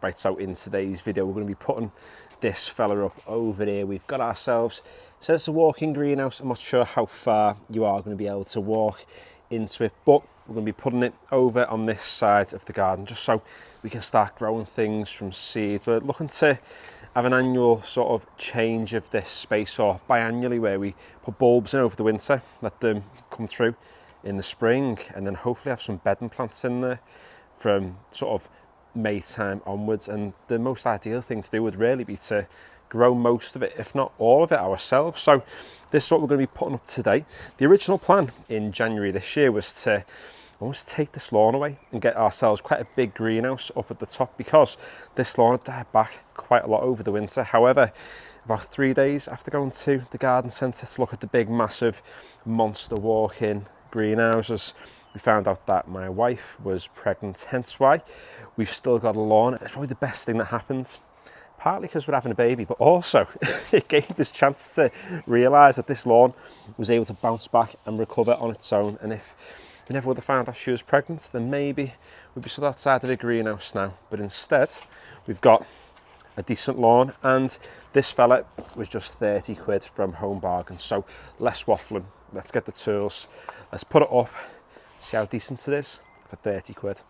Right, so in today's video we're going to be putting this fella up over here. We've got ourselves, it says it's a walk-in greenhouse. I'm not sure how far you are going to be able to walk into it, but we're going to be putting it over on this side of the garden just so we can start growing things from seed. We're looking to have an annual sort of change of this space, or biannually, where we put bulbs in over the winter, let them come through in the spring, and then hopefully have some bedding plants in there from sort of May time onwards. And the most ideal thing to do would really be to grow most of it, if not all of it, ourselves. So this is what we're going to be putting up today. The original plan in January this year was to almost take this lawn away and get ourselves quite a big greenhouse up at the top, because this lawn had died back quite a lot over the winter. However, about 3 days after going to the garden centre to look at the big massive monster walk-in greenhouses, we found out that my wife was pregnant, hence why we've still got a lawn. It's probably the best thing that happens, partly because we're having a baby, but also it gave us a chance to realise that this lawn was able to bounce back and recover on its own. And if we never would have found out she was pregnant, then maybe we'd be stood outside of a greenhouse now. But instead, we've got a decent lawn, and this fella was just 30 quid from HomeBargains. So less waffling, let's get the tools, let's put it up, see how decent it is for 30 quid.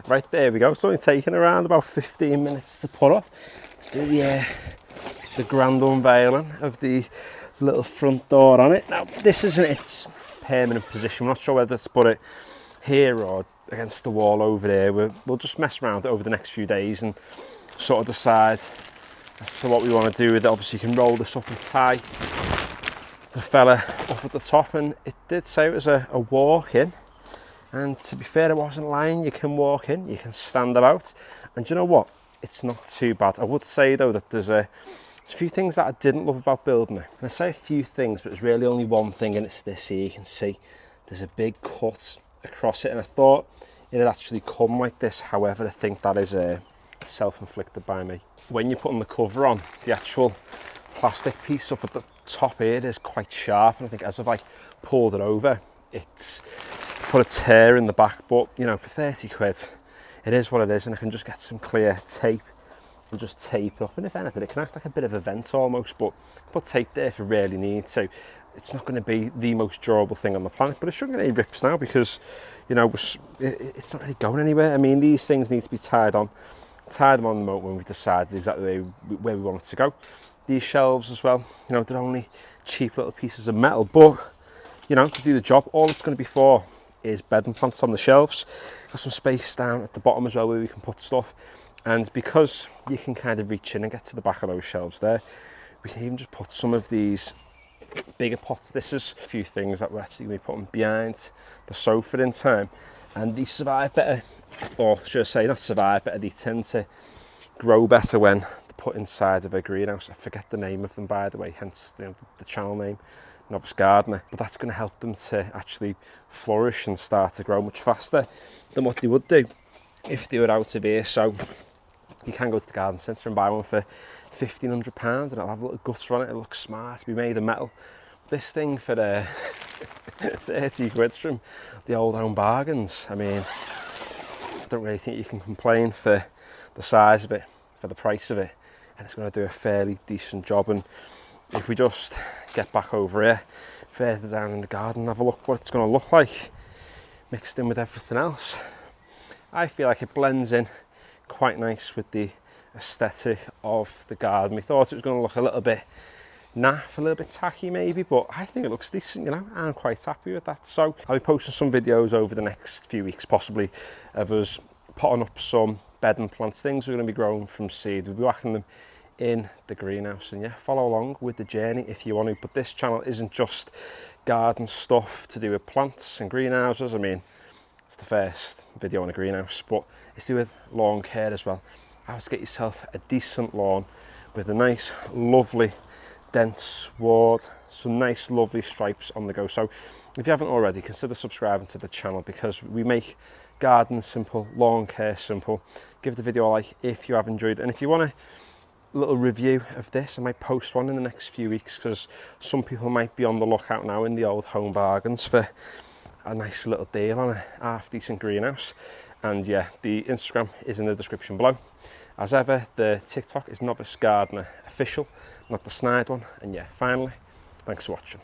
Right, there we go. It's only taken around about 15 minutes to put up. Let's do the grand unveiling of the little front door on it. Now, this isn't its permanent position. We're not sure whether to put it here or against the wall over there. We'll just mess around it over the next few days and sort of decide as to what we want to do with it. Obviously, you can roll this up and tie the fella up at the top, and it did say it was a walk-in. And to be fair, it wasn't lying. You can walk in, you can stand about, and you know what? It's not too bad. I would say though that there's a few things that I didn't love about building it. And I say a few things, but it's really only one thing, and it's this here. You can see there's a big cut across it, and I thought it'd actually come like this. However, I think that is self-inflicted by me. When you're putting the cover on, the actual plastic piece up at the top here is quite sharp, and I think as I've like pulled it over, it's put a tear in the back. But you know, for 30 quid, it is what it is, and I can just get some clear tape and just tape it up. And if anything, it can act like a bit of a vent almost, but put tape there if you really need to. It's not going to be the most durable thing on the planet, but it shouldn't get any rips now, because you know it's not really going anywhere. I mean, these things need to be tied them on the moment when we've decided exactly where we want it to go. These shelves as well, you know, they're only cheap little pieces of metal, but you know, to do the job, all it's going to be for is bedding plants on the shelves. Got some space down at the bottom as well where we can put stuff, and because you can kind of reach in and get to the back of those shelves there, we can even just put some of these bigger pots. This is a few things that we're actually going to be putting behind the sofa in time, and these survive better, or should I say not survive better, they tend to grow better when they're put inside of a greenhouse. I forget the name of them, by the way, hence the channel name, Novice Gardener. But that's going to help them to actually flourish and start to grow much faster than what they would do if they were out of here. So you can go to the garden centre and buy one for £1,500, and it'll have a little gutter on it. It looks smart to be made of metal. This thing for 30 quid from the old HomeBargains, I mean, I don't really think you can complain for the size of it, for the price of it, and it's going to do a fairly decent job. And if we just get back over here further down in the garden, have a look what it's going to look like mixed in with everything else, I feel like it blends in quite nice with the aesthetic of the garden. We thought it was going to look a little bit naff, a little bit tacky maybe, but I think it looks decent, you know. I'm quite happy with that. So I'll be posting some videos over the next few weeks possibly of us potting up some bedding plants, things we're going to be growing from seed. We'll be whacking them in the greenhouse, and yeah, follow along with the journey if you want to. But this channel isn't just garden stuff to do with plants and greenhouses. I mean, it's the first video on a greenhouse, but it's to do with lawn care as well. How to get yourself a decent lawn with a nice lovely dense sward, some nice lovely stripes on the go. So If you haven't already, consider subscribing to the channel, because we make gardening simple, lawn care simple. Give the video a like if you have enjoyed it, and if you want a little review of this, I might post one in the next few weeks, because some people might be on the lookout now in the old HomeBargains for a nice little deal on a half decent greenhouse. And yeah, the Instagram is in the description below. As ever, the TikTok is Novice Gardener Official, not the snide one. And yeah, finally, thanks for watching.